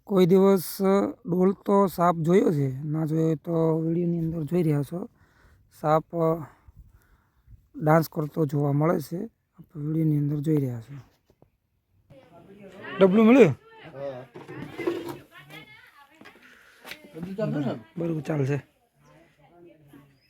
કોઈ દિવસ ડોલ તો સાપ જોયો છે, ના જોયો તો વિડીયોની અંદર જોઈ રહ્યા છો. સાપ ડાન્સ કરતો જોવા મળે છે, વિડીયોની અંદર જોઈ રહ્યા છો. ડબલું મળ્યું? બરોબર, ચાલશે.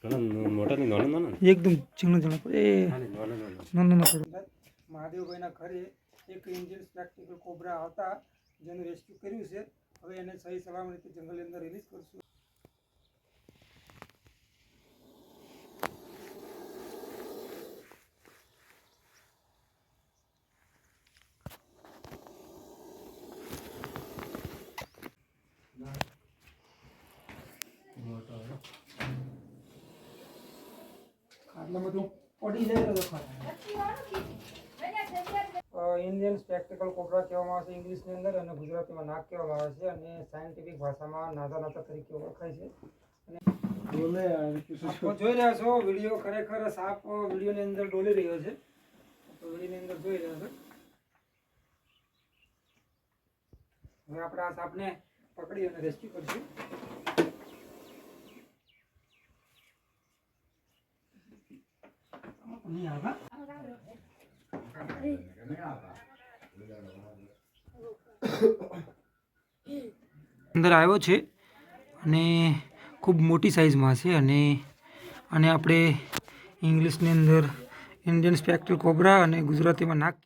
એકદમ ઝીણો ઝીણો મહાદેવભાઈના ઘરે એક ઇન્ડિયન સ્પેક્ટિકલ કોબરા હતા, જેનું રેસ્ક્યુ કર્યું છે. હવે એને સહી સલામતી જંગલની અંદર રિલીઝ કરશું. આટલા બધું પડી જાય તો ઇન્ડિયન સ્પેક્ટિકલ કોબરા કહેવામાં આવે છે ઇંગ્લિશની અંદર, અને ગુજરાતીમાં નાગ કહેવામાં આવે છે, અને સાયન્ટિફિક ભાષામાં નાઝા નાઝા તરીકે ઓળખાય છે. અને જોઈ રહ્યા છો વિડીયો, ખરેખર સાપ વિડીયોની અંદર ડોલી રહ્યો છે. તો વિડીયોની અંદર જોઈ રહ્યા છો. હવે આપણે આ સાપને પકડી અને રેસ્ક્યુ કરીશું. અંદર આવ્યો છે અને ખૂબ મોટી સાઇઝમાં છે, અને આપણે ઇંગ્લિશની અંદર ઇન્ડિયન સ્પેક્ટ્રલ કોબરા અને ગુજરાતીમાં નાગ.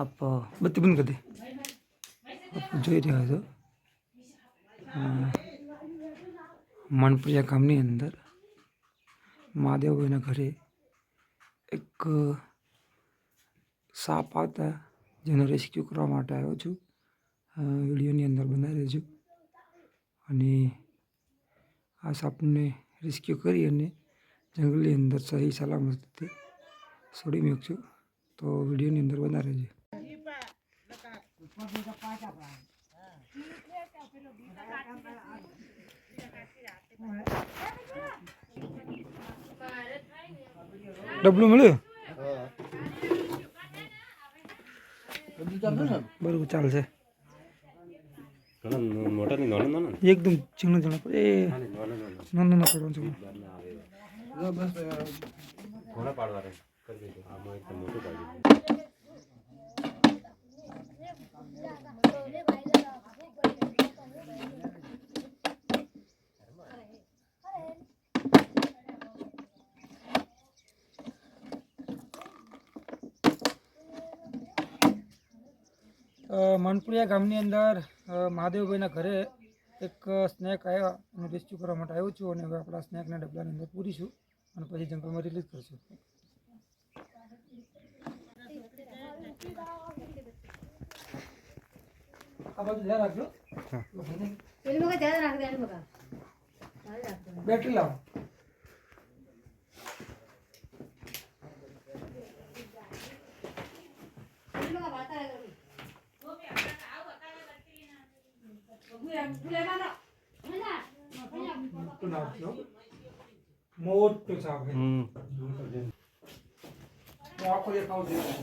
आप बत्ती बंद कर दे. જોઈ રહ્યા છો મનપ્રિયા ગામની અંદર મહાદેવભાઈના ઘરે એક સાપ હતા, જેનો રેસ્ક્યુ કરવા માટે આવ્યો છું. વિડીયોની અંદર બનાવી રહેજો. અને આ સાપને રેસ્ક્યુ કરી અને જંગલની અંદર સહી સલામતી છોડી મૂકશું. તો વિડીયોની અંદર બનાવી રહેજો. ડબલું મળ્યું? બરોબર, ચાલશે. એકદમ ઝીણો ઝીણો નાનો મનપુરિયા ગામની અંદર મહાદેવભાઈના ઘરે એક સ્નેક આવ્યા, એનું રેસ્ક્યુ કરવા માટે આવ્યો છું. અને હવે આપણા સ્નેકના ડબલાની અંદર પૂરીશું અને પછી જંગલમાં રિલીઝ કરીશું. આ બાજુ ધ્યાન રાખજો. બેટરી લાવો. મોટું સાપ આખો દેખાવ જોઈએ.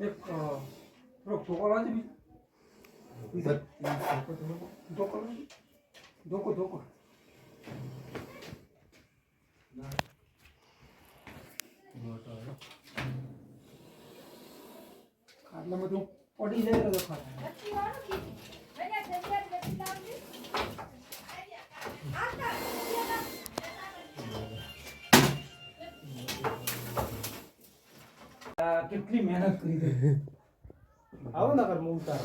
એક થોડો ફોકો લાવજો. ધોકો ધોકો ખાટલા બધું પડી જાય તો કેટલી મહેનત કરી દે આવો ના કર હું ઉતાર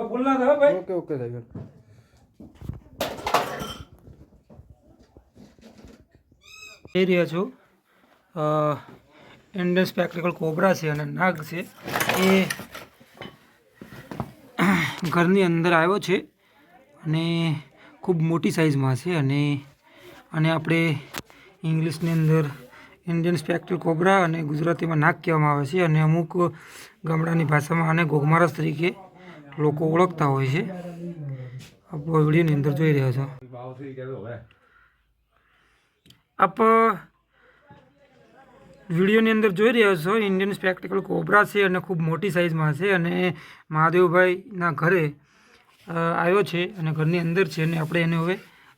बोलना था भाई ओके ओके भाई એ રહ્યા છો ઇન્ડિયન સ્પેક્ટિકલ કોબરા છે અને નાગ છે એ ઘરની અંદર આવ્યો છે અને ખૂબ મોટી સાઇઝમાં છે અને આપણે ઇંગ્લિશની અંદર ઇન્ડિયન સ્પેક્ટિકલ કોબરા અને ગુજરાતીમાં નાગ કહેવામાં આવે છે અને અમુક ગામડાની ભાષામાં આને ઘોઘમારસ તરીકે લોકો ઓળખતા હોય છે. આપ વિડીયોની અંદર જોઈ રહ્યા છો. આપ વિડીયોની અંદર જોઈ રહ્યા છો ઇન્ડિયન સ્પેક્ટિકલ કોબરા છે અને ખૂબ મોટી સાઇઝમાં છે અને મહાદેવભાઈના ઘરે આવ્યો છે અને ઘરની અંદર છે અને આપણે એને હવે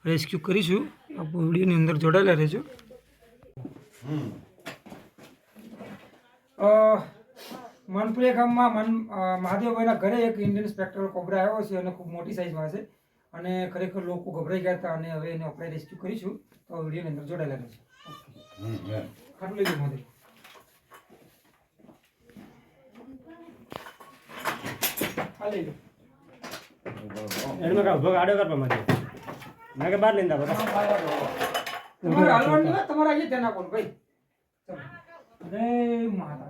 રેસ્ક્યુ કરીશું. આપ વિડીયોની અંદર જોડાયેલા રહેજો. મનપુરા ગામમાં મહાદેવભાઈના ઘરે એક ઇન્ડિયન સ્પેક્ટિકલ કોબરા આવ્યો છે અને ખૂબ મોટી સાઇઝમાં છે અને ખરેખર લોકો ગભરાઈ ગયા હતા અને હવે એને આપણે રેસ્ક્યુ કરીશું. તો વિડીયોની અંદર જોડાયેલા રહેજો. ખાટલું લઈ મહાદેવ આ લઈ લો એડમાં કા ભગ આડો કરવા માંગે ના કે બહાર લેંદા બધા તમારે હાલવાનું ના તમારે અહીં ધ્યાન આપવાનું ભાઈ. અરે માતા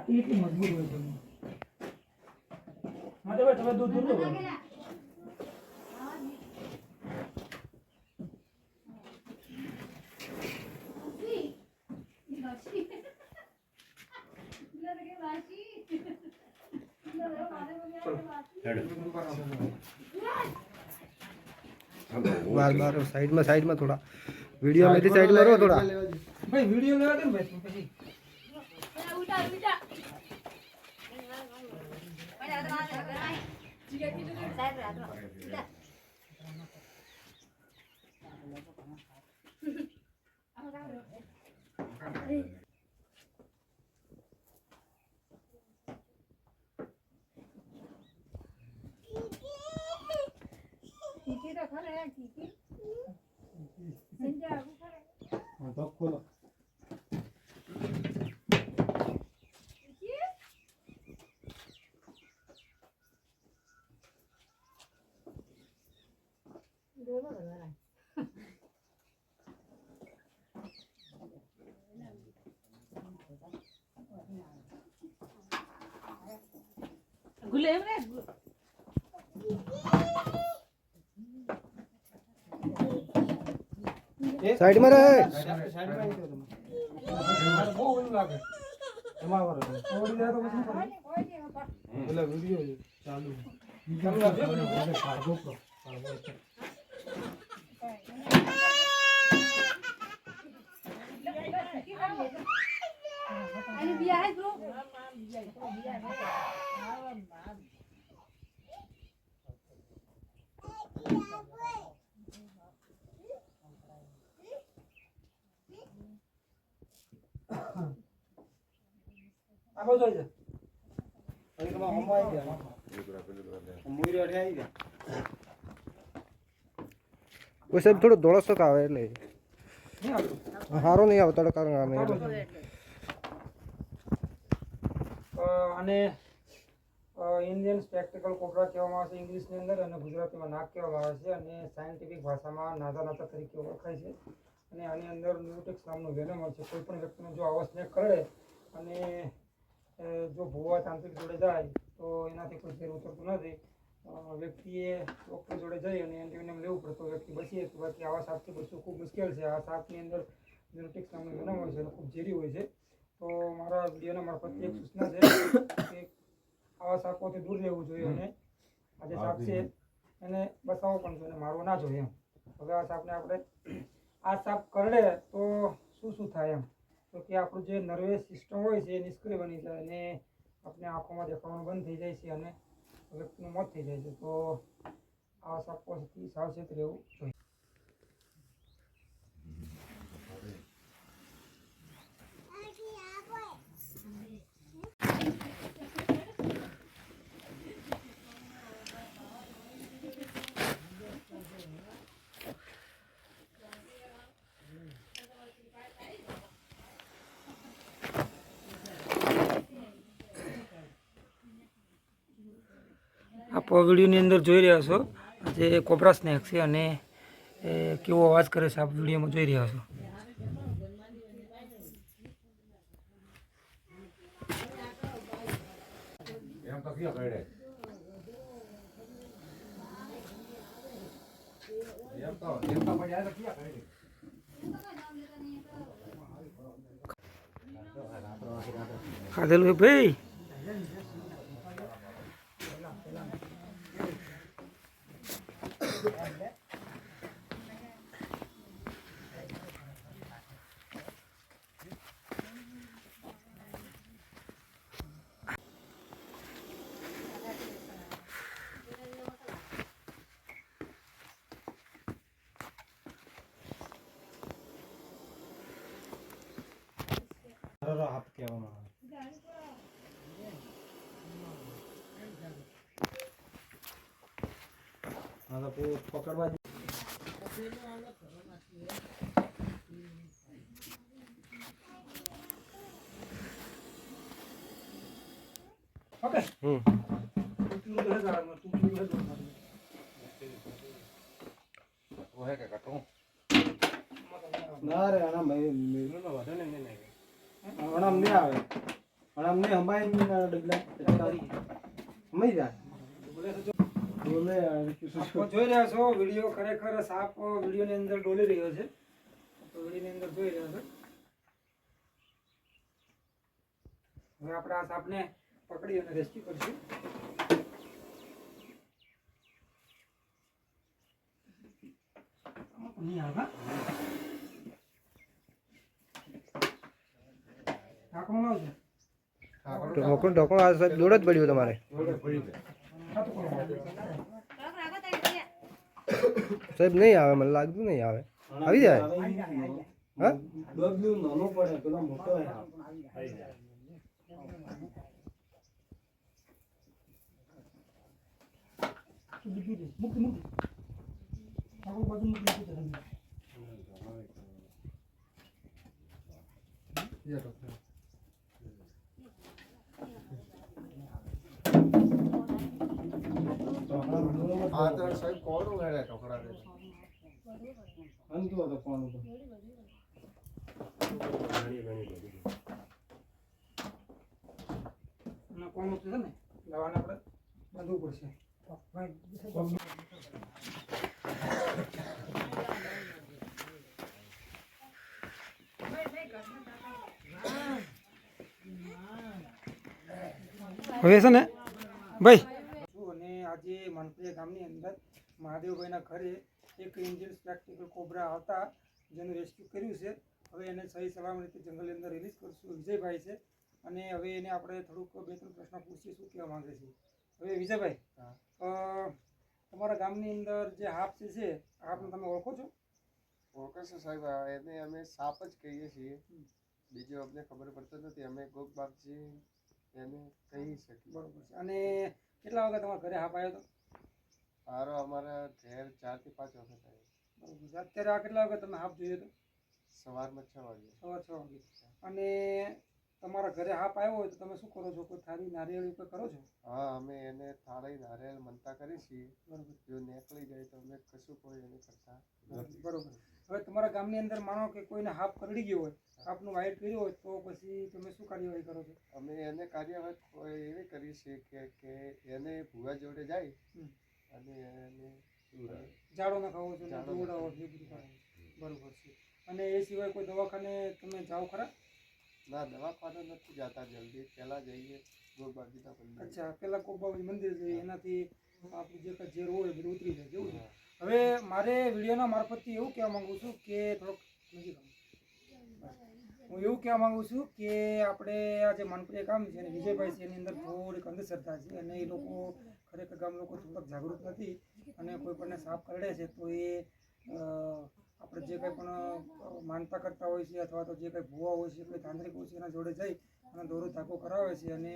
એટલી મજબૂત હોય છે માધવ તમે દૂધ દૂધ લો बार बार साइड में थोड़ा वीडियो में थी साइड में रहो थोड़ा भाई वीडियो लेवा दे भाई પછી उल्टा उल्टा कीकी तो खा रहा है कीकी संजा को खा रहा हां तो खोलो दोनों लगा रहा है गुलेम रे साइड में रहे साइड में वो लागे તમારો ઓડી જાય તો પછી બોલે વિડિયો ચાલુ ચાલુ રાખજો સાદો કરો અરે બિયા હે બ્રો આબો જોઈ જા અહીં તો હમ આવી ગયા મુઈરો અઠે આવી ગયા કોઈ સાહેબ થોડો ધોળો શોક આવે એટલે હારો નહીં આવે તડકા આવે અને ઇન્ડિયન સ્પેક્ટિકલ કોબરા કહેવામાં આવે છે ઇંગ્લિશની અંદર અને ગુજરાતીમાં નાગ કહેવામાં આવે છે અને સાયન્ટિફિક ભાષામાં નાદા તરીકે ઓળખાય છે અને આની અંદર ન્યુટેક્સ નામનું વેનમ હોય છે. કોઈ પણ વ્યક્તિને જો આવો સ્નેક કરડે અને જો ભૂવા તાંત્રિક જોડે જાય તો એનાથી કોઈ ઝેર ઉતરતું નથી. વ્યક્તિએ ડૉક્ટર જોડે જઈ અને એન્ટીવેનમ લેવું પડે તો વ્યક્તિ બચી શકે. બાકી આવા સાપથી બચવું ખૂબ મુશ્કેલ છે. આ સાપની અંદર ઝેનોટિક્સ નામનું વેનમ હોય છે અને ખૂબ ઝેરી હોય છે. તો મારા વિડીયોના મારફતથી એક સૂચના છે કે આવા સાપોથી દૂર રહેવું જોઈએ અને આ જે સાપ છે એને બચાવવો પણ જોઈએ, મારવો ના જોઈએ એમ. હવે આ સાપને આપણે આ સાપ કરડે તો શું થાય એમ, તો કે આપણું જે નર્વસ સિસ્ટમ હોય છે એ નિષ્ક્રિય બની જાય અને આપણે આંખોમાં દેખાવાનું બંધ થઈ જાય છે અને વ્યક્તિનું મોત થઈ જાય છે. તો આવા સાપોથી સાવચેત રહેવું જોઈએ. આપ વિડીયોની અંદર જોઈ રહ્યા છો જે કોબ્રા સ્નેક છે અને કેવો અવાજ કરે છે આપ વિડીયોમાં જોઈ રહ્યા છો. ખાધેલું ભાઈ હાથ કહેવામાં આવે પકડવા ઓકે वो है क्या कटो ના રે આના મેલું ના વધે ને આનામ નહીં આવે આનામ નહીં હમાય ડગલા હમાઈ જાય બોલે જોઈ રહ્યા છો વિડીયો. ખરેખર સાપ વિડીયોની અંદર ડોલી રહ્યો છે. તો વિડીયોની અંદર જોઈ રહ્યા છો. હવે આપણે આ સાપને પકડી અને રેસ્ક્યુ કરીશું. નહીં આવે ઢાંકણું લાવજો. ઢોકણું આ સાહેબ દોડ જ પડ્યું તમારે સાહેબ નહીં આવે, મને લાગતું નહીં આવે. આવી જાય હા નાનો પડે પેલો મોટો हाँ तो साहब कौन हो गया टोकरा दे અંત હતો કોણ હતો કોણ છે ને લાવવાને આપણે બાંધવું પડશે. હવે છે ને ભાઈ અને આજે મનપ્રિય ગામની અંદર મહાદેવભાઈના ઘરે એક ઇન્ડિયન સ્પેક્ટિકલ કોબ્રા હતા જેનું રેસ્ક્યુ કર્યું છે. હવે એને સહી સલામત રીતે જંગલની અંદર રિલીઝ કરશું. વિજયભાઈ છે અને હવે એને આપણે થોડુંક 2-3 પ્રશ્ન પૂછીએ શું કહેવા માંગે છે. હવે વિજયભાઈ, તમારા ગામની અંદર જે હાપ છે હાપને તમે ઓળખો છો? ઓળખે છે સાહેબ, એને અમે સાપ જ કહીએ છીએ, બીજું અમને ખબર પડતો નથી. અમે ગોગબાગજી એને કહી શકીએ. બરોબર છે. અને કેટલા વાગે તમારા ઘરે હાપ આવ્યો હતો? સારો અમારા ઘેર 4 થી 5 વખત આવ્યો. બરોબર છે. અત્યારે આ કેટલા વાગે તમે હાપ જોયો હતો? સવારમાં 6 વાગે. સવાર 6 વાગે. અને તમારા ઘરે હાપ આવ્યો હોય તો તમે શું કરો છો? કોઈ થાળી નારિયેળ ઉપર કરો છો? હા, અમે એને થાળી નારિયેળ મનતા કરી છીએ. બરોબર. જો નીકળી જાય તો અમે કશું કોઈ એને કરતા નથી. બરોબર. હવે તમારા ગામની અંદર માનો કે કોઈને હાપ કરડી ગયો હોય, હાપનું વાઇટ કર્યું હોય, તો પછી તમે શું કાર્યવાહી કરો છો? અમે એને કાર્યવાહી એવી કરી છે કે એને ભૂવા જોડે જાય અને એને ઝાડો નખાવો છો, ઝાડો દોડાવો છો, એ બધું કરો છો. બરોબર છે. અને એ સિવાય કોઈ દવાખાને તમે જાઓ ખરા? ના, દવાખાને નથી જતા જલ્દી, પહેલા જઈએ ગોબાજીના મંદિર. અચ્છા, પેલા કોબાબાજી મંદિર જઈએ, એનાથી આપણું જે કાંઈ ઝેર હોય એ બધું ઉતરી જાય, જેવું છે. હવે મારે વિડીયોના મારફતથી એવું કહેવા માંગુ છું કે થોડોક નજીક આવો. હું એવું કહેવા માંગુ છું કે આપણે આ જે માનપ્રિય ગામ છે અને વિજયભાઈ છે એની અંદર થોડીક અંધશ્રદ્ધા છે અને એ લોકો ખરેખર ગામ લોકો થોડાક જાગૃત નથી અને કોઈ પણને સાપ કરડે છે તો એ આપણે જે કંઈ પણ માનતા કરતા હોય છે અથવા તો જે કંઈ ભૂવા હોય છે, કોઈ તાંત્રિક હોય છે એના જોડે જઈ અને દોરો ધાગો કરાવે છે અને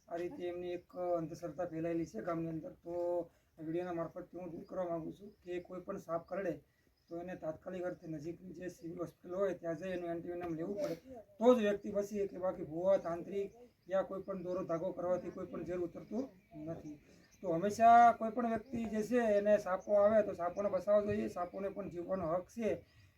આ રીતે એમની એક અંધશ્રદ્ધા ફેલાયેલી છે ગામની અંદર. તો વિડીયોના મારફતથી હું દૂર કરવા માગું છું કે કોઈ પણ સાપ કરડે તો એને તાત્કાલિક અર્થે નજીકની જે સિવિલ હોસ્પિટલ હોય ત્યાં જઈ એનું એન્ટીવેનમ લેવું પડે તો જ વ્યક્તિ બચી કે બાકી ભૂવા તાંત્રિક યા કોઈ પણ દોરો ધાગો કરવાથી કોઈ પણ ઝેર ઉતરતું નથી. તો હંમેશા કોઈ પણ વ્યક્તિ જે છે એને સાપો આવે તો સાપોને બચાવવો જોઈએ, સાપોને પણ જીવવાનો હક છે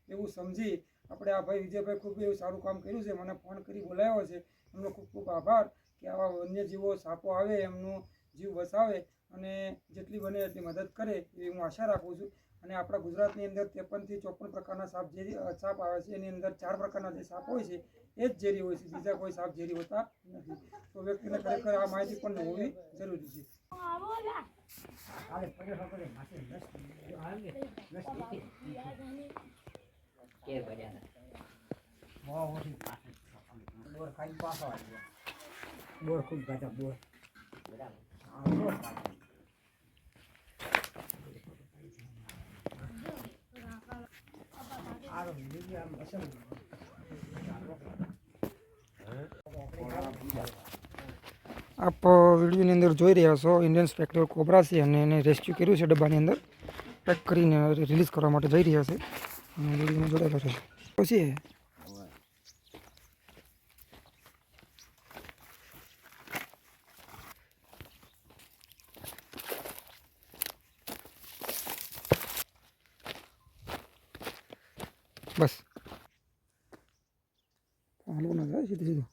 એવું સમજી આપણે આ ભાઈ વિજયભાઈ ખૂબ એવું સારું કામ કર્યું છે, મને ફોન કરી બોલાવ્યો છે, એમનો ખૂબ ખૂબ આભાર કે આવા વન્યજીવો સાપો આવે એમનું જીવ બચાવે અને જેટલી બને એટલી મદદ કરે એવી હું આશા રાખું છું. અને આપણા ગુજરાતની અંદર 53 થી 54 પ્રકારના સાપ આવે છે, એની અંદર 4 પ્રકારના જે સાપ હોય છે એ જ ઝેરી હોય છે, બીજા કોઈ સાપ ઝેરી હોતા નથી. તો વ્યક્તિને ખરેખર આ માહિતી પણ હોવી જરૂરી છે. બોર ખૂબ ગાતા બોર આપ વિડીયોની અંદર જોઈ રહ્યા છો ઇન્ડિયન સ્પેક્ટર કોબરા છે અને એને રેસ્ક્યુ કર્યું છે, ડબ્બાની અંદર પેક કરીને રિલીઝ કરવા માટે જઈ રહ્યા છે અને વિડીયોમાં જોડાયેલો છે. પછી બસ હાલો ના જાય સીધું સીધું.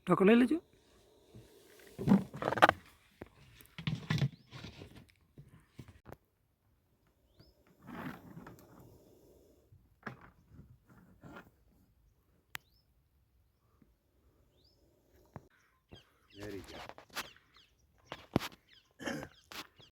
ઢોકળ લઈ લેજો. Very good.